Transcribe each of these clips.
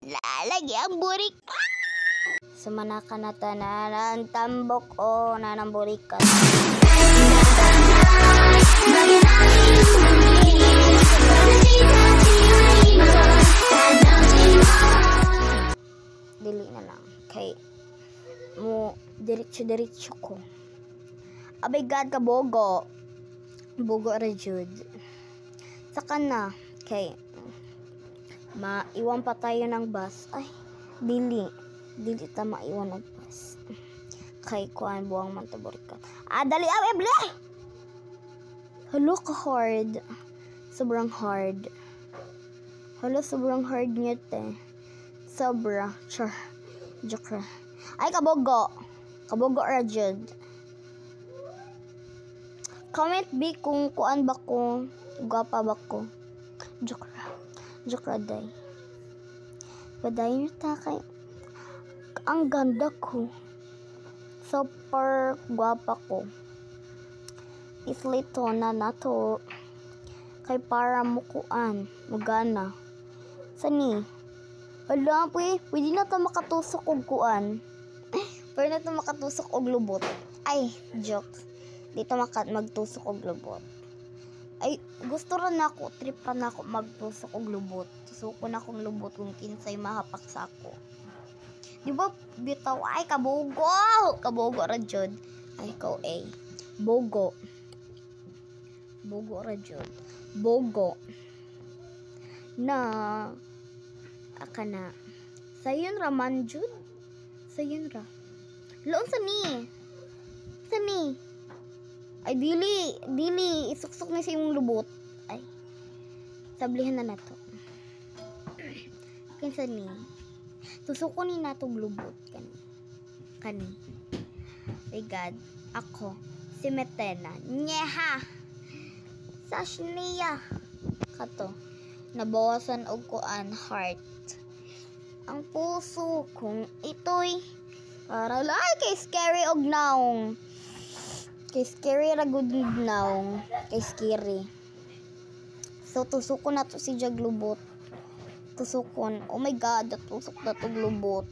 Lalagi ang burik. Sumanaka na tananan tambok o nanamburikan. Dili na lang kay mo diretso ko. Abay God ka bogo ra jud. Saka na kay maiwan pa tayo ng bus. Ay dili ta maiwan ng bus kay kuan buwang mantaburikan. Dali ble. Hello ka hard. Sobrang hard niya te. Sobra. Char. Joke. Ay, kabogo ra jud. Comment B kung kuan ba ko. Gwapa ba ko. Joke ra day. Padayon ta kay. Ang ganda ko. Super gwapa ko. Islito na nato. Kay para mukuan. Mugana. Sani. Wala, pwede na ito makatusok og kuan. Pwede na ito makatusok og lubot. Ay, joke. Dito magtusok og lubot. Ay, gusto rin ako, trip pa na ako magtusok og lubot. Tusuko na akong lubot kung kinsay mahapak sa ako. Di ba, bitaw, ay, kabogo! Kabogo ra jud. Ay, ikaw, bogo. Bogo ra jud. Bogo. Na... Aka na. Sayon ra man jud. Sayon ra. Loon sani. Ay dili isuksok na sa imong lubot. Ay. Sablihan na nato. Kinsa ni? Tusukon ni natong lubot kani. My God, ako si Metena. Nyeha. Sashniya. Kato. Nabawasan og kuan heart. Ang puso kung ito'y para lang kay scary og naong. Kay scary ra gud naong. Kay scary. So tusukon na to si Jaglubot. Tusukon. Oh my God, tusok na to glubot.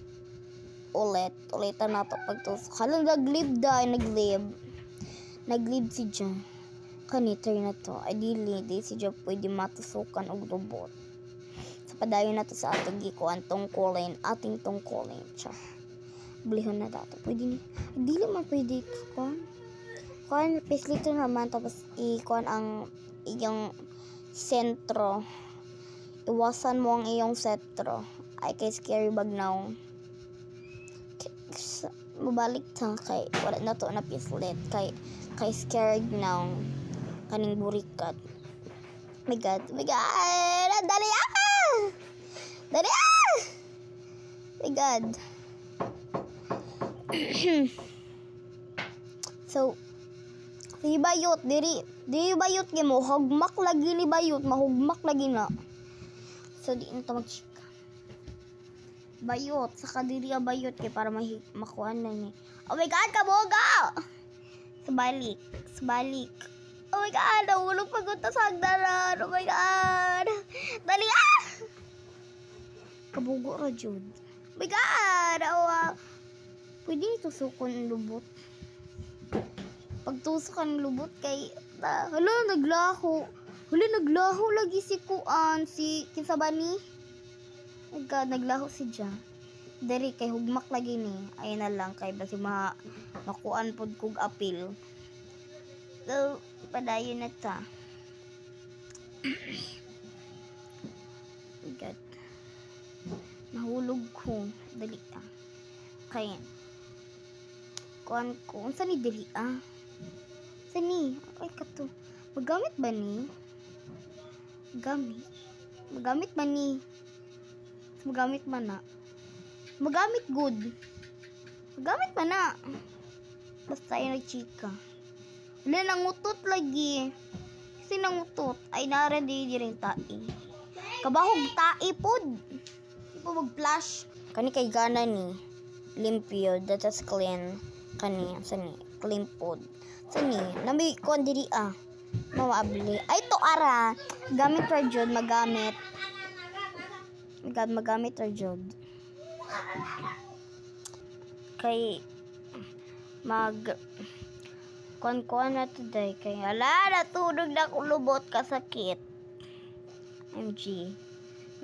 Ulitan na to pagtusok. Hala naglib si Jang. Kaniter na to. Ay dili si Jang pwede matusukan og lubot. Padayon na to sa atong gikuan tungkulin, ating tungkulin. Char. Blihon na dato. Pwede ni. Dili man pwede kuan. Kuan peslito naman tapos ikuan ang iyong sentro. Iwasan mo ang iyong sentro. Ay kay scary bagnaw. Mabalik ta kay wala na to na pislit kay scared now kaning burikat. My God. Dali my God. So si bayot diri bayot gi mo hugmak lagi ni bayot mahugmak lagi na. So di na to magchika. Bayot saka diri bayot kay para makuan na ni. Oh my God, kaboga. Sabalik. Oh my God, nahulog pagod ta sa hagdanan. Oh my God. Dali Kabugo ra jud. Oh my God! Pwede tusukon ang lubot. Pagtusok ang lubot kay hala naglaho. Naglaho lagi si kuan si Kinsabani. Oh my God, naglaho si Jang. Diri kay hugmak lagi ni. Ay na lang kay basi makuan pod kog apil. So padayon na ta. Oh my God. Nahulog ko. Dali kaya kuan ko. Unsa ni dali Sani? Ay kato. Magamit ba ni? Magamit ba ni? Magamit man na. Magamit good. Magamit man na. Basta yun nagchika. Wala nangutot lagi. Kasi nangutot. Ay nara di rin tai. Kabahog tai pod. Mag-flash kani kay gana ni limpyo that is clean kani sani clean pod sani nami kon diri mawabli ay to ara gamit ra jud magamit my god, magamit ra jud. Kay kuan na today kay natulog na ako lubot kasakit. MG.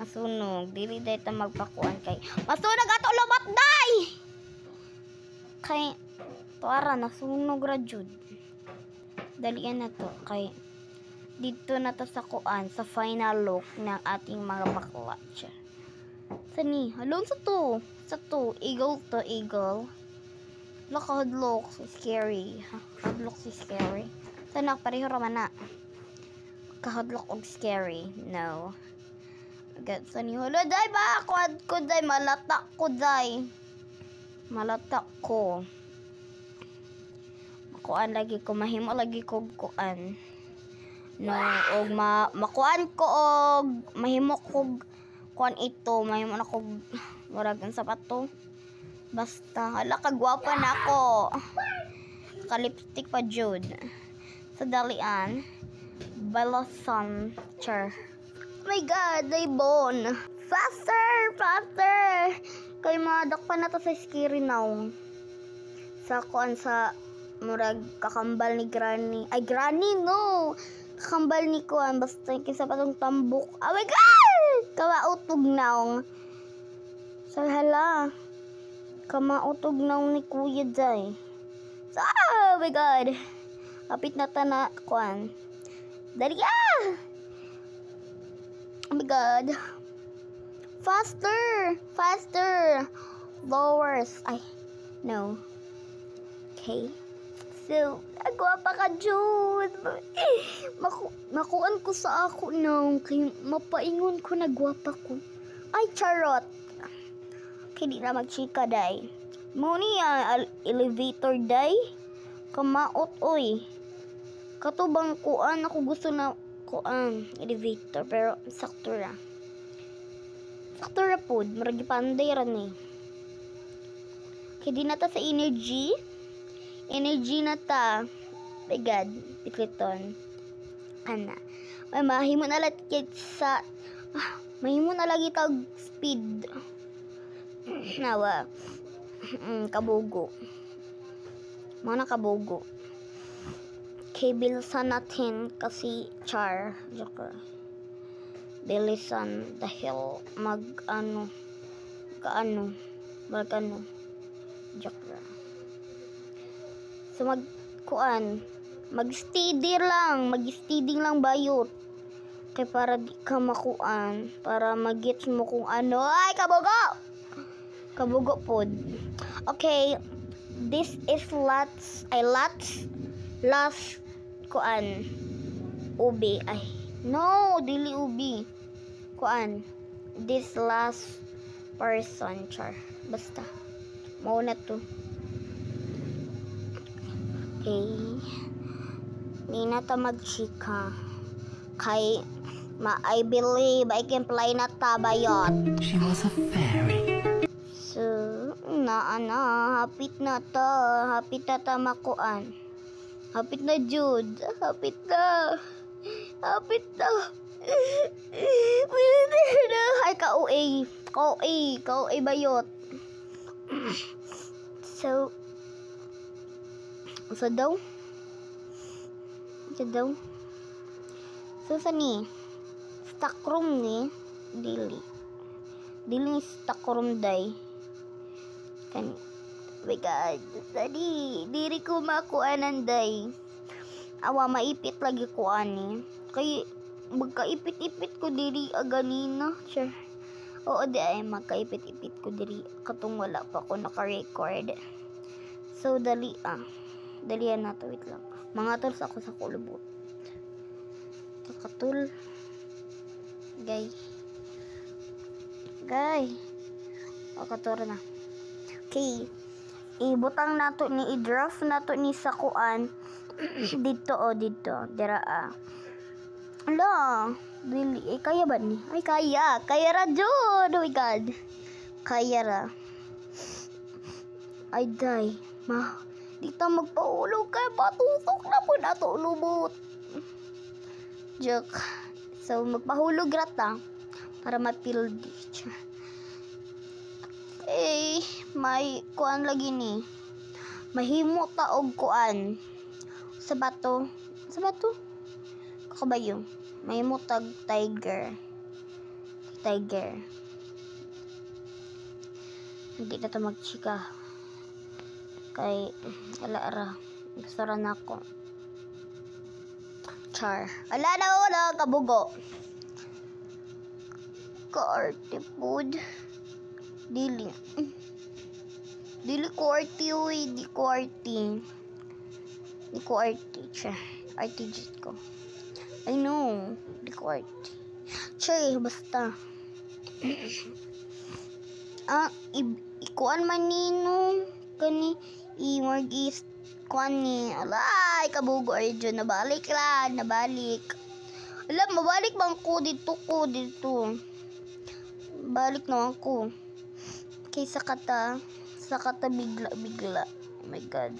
Masunog. Dili day ta magpakuan kay masunog ato lubot day. Kay tuara nasunog ra jud. Dalian na to kay dito na ta sa kuan sa final look ng ating mga bakla. Sani, halon sa to, eagle to eagle. Hadlock, so scary. Hadlock si scary. Sana pareho raman na. Kahadlock og scary. No. Agad sani hala day ba kuad ko day malatak ko day. Malatak ko. Makuan lagi ko mahimo lagi ko kuan. No, og makuan ko og mahimo ko kuan ito, mahimo na ko murag ang sapato. Basta, hala kagwapa na ako. Ka-lipstick pa jud. Sa dalian, balasan, char. Oh my god, day bon. Faster! Kay madakpan na to sa scary now. Sa kuan sa murag kakambal ni Granny. Ay, Granny, no! Kakambal ni kuan, basta kisa pa tong tambok. Oh my god! Kawautog now. Sa hala. Kamautog na ni Kuya Day. Oh my god. Kapit na ta na kuan. Dali Oh my god. Faster. Lowers. Ay, no. Okay. So, agwapa ka, Jude. Makuan ko sa ako nung kay mapaingon ko na gwapa ko. Ay, charot. Kaya di na magchika, day. Muni elevator, day. Kamaot, oy. Katubang kuan, ako gusto na kuan, elevator. Pero, sakto ra. Sakto ra po. Maragi panday ra ni. Kaya di na ta sa energy. Energy na ta. My God. Pikliton. Ana. May mahimo na lagi sa... mahimo na lagi tag speed. Nawa. Kabugo. Mana kabugo. Okay, bilisan natin kasi char. Joker. Bilisan dahil mag-ano. Kaano. Mag-ano. Joker. So, mag-kuan. Mag-steady lang bayot. Kaya para di ka makuan. Para mag-gets mo kung ano. Ay, kabugo! Kabugo pod. Okay, this is last kuan ubi. Ay, no, dili ubi. Kuan, this last person, char. Basta, mauna to. Okay, di na ta magchika. Kay, I believe I can play na tabayot. She was a fairy. So, hapit na ta makuan. Hapit na, Jude. Hapit na. Ay, ka-OA bayot. So daw. So, sani? Stock room ni. Dili stock room day. Kan, oh my god, diri ko makuanan day. Awa, maipit lagi ko ani. Kay, magkaipit-ipit ko diri aganina. Sure. Oo, di ay, magkaipit-ipit ko diri. Katong wala pa ko naka-record. So, dalian na to, wait lang. Mga tools ako sa kulubot. Kakatul. Gay. Katura na. Okay, ibutang nato ni i-draft nato ni sa kuan dito dira ala dili kaya ba ni ay kaya ra jud. Oh my god, kaya ra. Ay day di ta magpaulog kay batutok na po nato lubot. Joke. So magpahulog ra ta. para mapildi. Eh, may kuan lagi ni. Mahimo ta og kuan. Sa bato. Kakabayo. Mahimo tag tiger. Hindi na ta magchika. Kay ala gusto ra nako. Char. Ala na wala kabugo. Kaarte food. Dili ko arty, uy. Di ko arty. Arty ko. I know. Di ko arty. Chay, basta. Ikuan man nino. Kani, i-morgis. Kuan ni. Alay, kabugo arjun. Nabalik. Alam, mabalik bang ko dito. Balik naman ko. Kaysa kata bigla. Oh my god.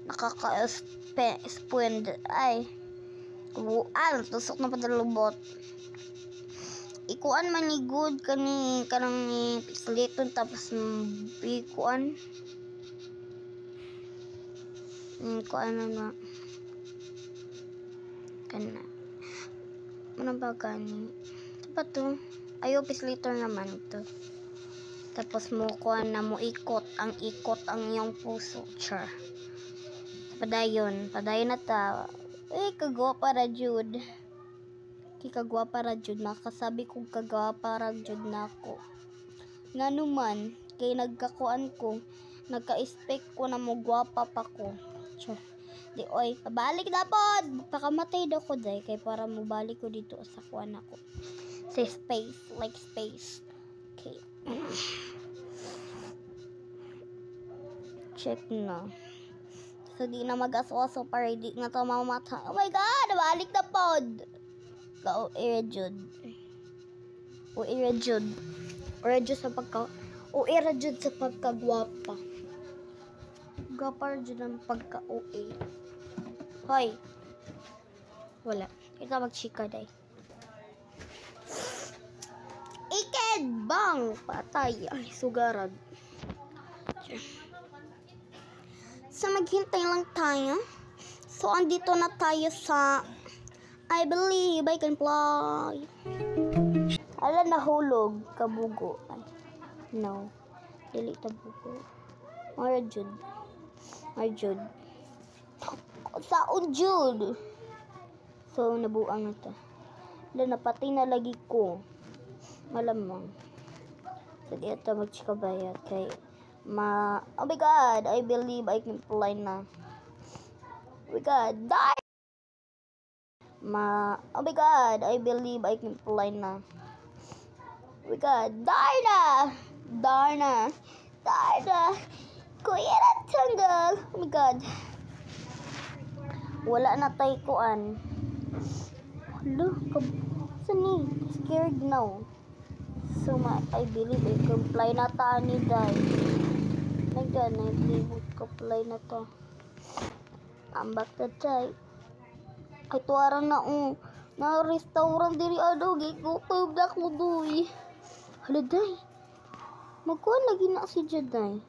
Nakaka-spend. Ay. Tusok na padalubot. Ikuan man ni good kanang ni pisliton tapos ikuan. Kuan na. Kana. Ano ba gani? Ano to? Ayaw pisliton naman to. Tapos mo kuan na mo ikot ang iyong puso. Char. Padayon na ta. Kagwapa ra jud. Kagwapa ra jud. Nakasabi kong kagwapa ra jud nako. Nganuman kay nagkakuan ko, nagka-expect ko na mo gwapa pa ko. Char. Di oy, pabalik na pod. Pakamatay daw ko day kay para mo balik ko dito sa kuan ako. Sa space, like space. Okay. Check na. So, di na mag-aso-aso para di nga to mamata. Oh my God! Nabalik na pod! Irajud sa pagkagwapa. Gwapa jud ang pagka-OA. Hoy! Wala. Kita mag-chika day. Iked! Bang! Patay. Ay, sugarad. So, maghintay lang tayo. So, andito na tayo sa I believe I can fly. Ala, nahulog. Kabugo. Ay, no. Dili tabugo. Arjud. Saon jud? So, nabuang na to. Ala, napatay na lagi ko. Malamang. So, dito magchikabayat kay oh my God, I believe I can fly na. Oh my God, die! Oh my God, I believe I can fly na. Oh my God, Darna! Kuya na tanggal. Oh my God. Wala na tayo kuan. Hala, sani? Scared now. So, I believe I can fly na ta ni Dai. My God, I believe I can fly na ta. Ambak na tayo. Ay, tuwarang na restaurant diri ado. Gikutob na ko doy. Hala, Day. Magkuhan lagi na si Jaday.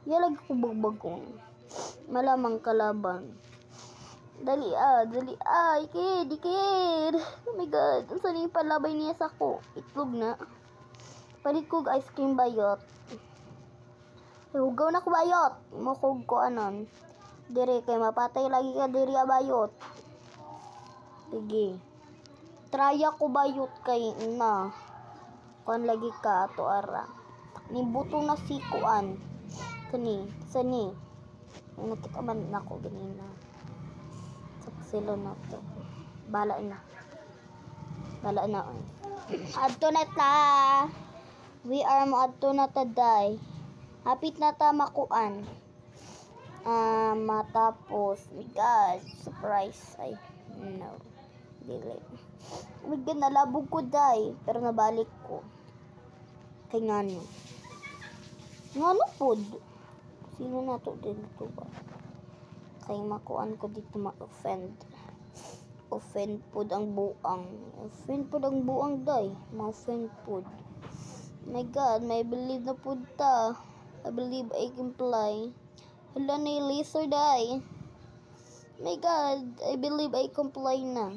Lagi ko bagbagong. Malamang kalaban. Dali. Ikid. Oh my God. Ang saan yung palabay niya sa ko? Itlog na. Palikog ice cream bayot. Hugaw na ko bayot. Mukog ko anon. Dire kay mapatay lagi ka diri bayot. Sige. Traya ko bayot kay na. Kuan lagi ka to ara. Nibuto na si kuan. Sani. Nakita man nako ganina. Silo na to. Bala na. Adto na ta. We are mo adto na ta day. Hapit na ta makuan. Matapos. My God. Surprise. Ay, no. Dili. Oh my God, nalabog ko day. Pero nabalik ko. Kay ngano. Ngano pod? Sino na to dito ba? Kay makuan ko dito ma-offend. Offend pod ang buang. Offend pod ang buang, day. Ma-offend pod. My God, may believe na pod ta. I believe I can fly. Hala na yung laser, day. My God, I believe I can fly na.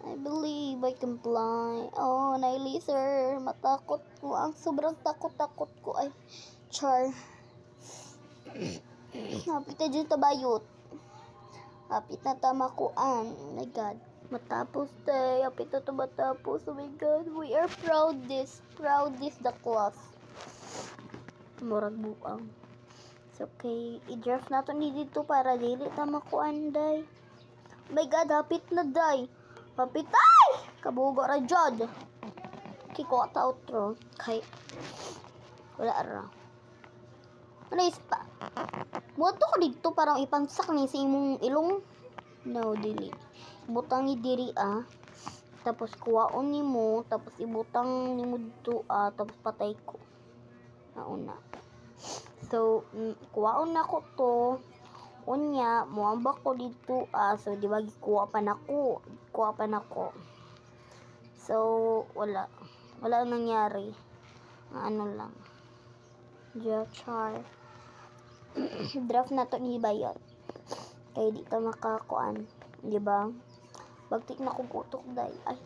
I believe I can fly. Oh, na yung laser. Matakot ko. Ang sobrang takot-takot ko. Ay, char. Hapit na dyan tabayot. Hapit na tamakuan. Oh my God. Matapos tayo. Hapit na matapos. Oh my God. We are proud this. Proud this the class. Murag buang. So, okay. I-draft natin dito para dili tamakuan, day. Oh my God. Hapit na, day. Hapit. Ay! Kabugo ra dyan. Kiko at outro. Kay. Wala ra. Ano ispa? Buto ko dito parang ipangsak ni sa imong ilong. No, dili. Butang ni diri Tapos kuwaon nimo, tapos ibutang nimo dito tapos patay ko. Nauna. So, kuwaon na ko to. Unya, muambak ko dito so di ba gikuha pa nako. Kuha pa nako. So, wala nangyari. Ano lang. Char. Draft na to ni Bayot. Kaya di ta makakuan, di ba? Bagtik na kong utok, day. Ay,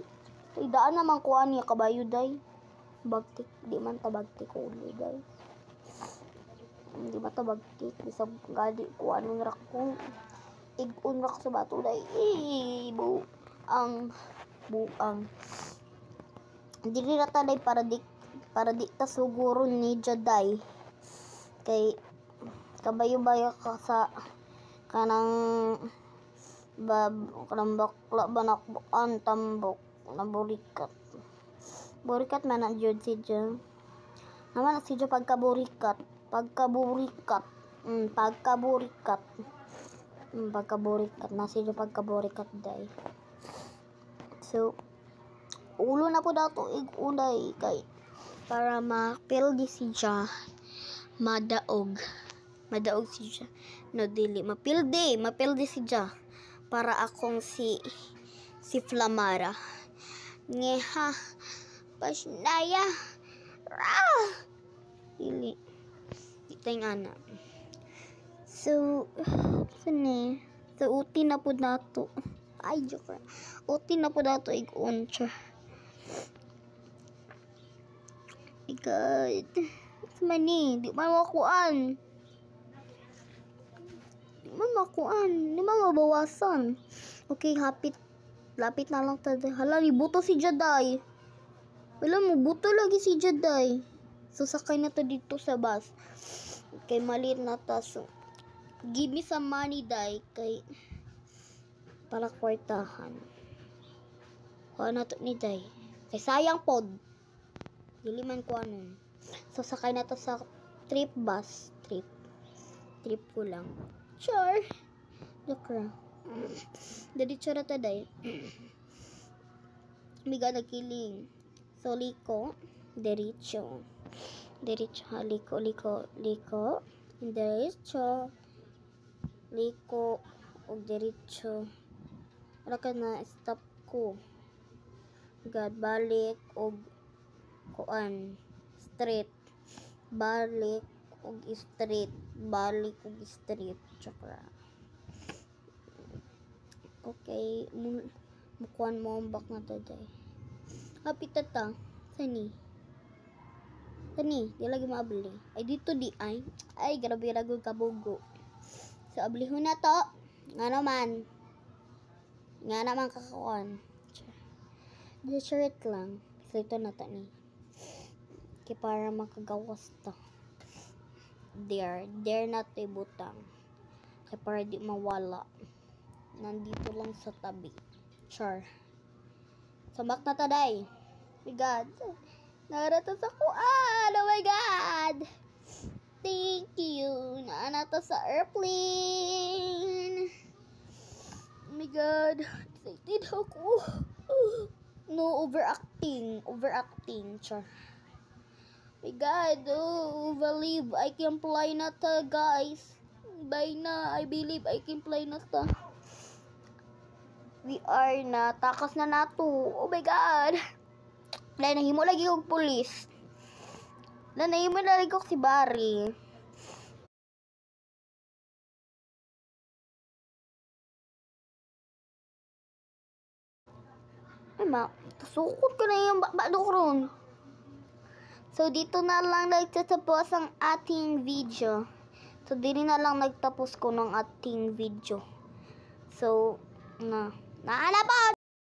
idaan naman kuan niya kabayo, day. Bagtik, di man ta bagtik ulo, day. Di ba ta bagtik, bisa gadi kuan ng rakong igun rak sa bato, day. Buang. Dili na ta, day, para di ta suguro ni Jaday. Kay kabayo-bayo ka sa kanang bakla banakbuan tambok na burikat man ang jud si Jo naman si Jo pagkaburikat na si Jo pagkaburikat, day. So ulo na po dato unay kay para ma-feel di si Jo madaog si siya. No, dili. Mapildi si siya. Para akong si Flamara. Ngeha. Pasnaya. Dili. Itay nga na. So, sani. So, uti na po dato. Ay, joke. Uti na po dato ig-on siya. My God. Mani, di man makuan. Di man mabawasan. Okay, lapit na lang tayo. Hala, buto si Jaday. Wala mo, buto lagi si Jaday. So, sakay na to dito sa bus. Kay maliit na ta. So, give me some money, day. Kay, para kwartahan. Kuha na to ni day. Kay sayang pod. Dili man ko anon. So, sakay na to sa trip bus. Trip ko lang. Sure. Dokra. Diretso na taday. Miga nagkiling. So, liko. Diretso. Liko. Diretso. Liko. O diretso. Wala ka na stop ko. God, balik. O kuan. Straight. Balik og straight. Chakra. Okay, mukuan mo ang bak na taday. Hapit ta. Sani, di lagi maabli. Ay, dito di ay. Ay, grabe ragod kabugo. So, ablihon na to. Nga naman kakakuan. The shirt lang. So, ito na to ni. Kaya para makagawas to. There na to ibutang. Kaya para di mawala. Nandito lang sa tabi. Char. Sabak na taday. My God. Narata sa kuan. Oh my God. Thank you. Naanata sa airplane. Oh my God. Excited ako. No, overacting. Char. My God, believe I can fly na ta, guys. Bye na, I believe I can fly na ta. VR na takas na nato. Oh my god. Dahil nahimo lagi og pulis. Dahil nahimo lagi og si Barry. Ay ma, tasukot ko na yung bakbado ron. So dito na lang nagtatapos ang ating video. So dito na lang nagtapos ko ng ating video. So, nahanap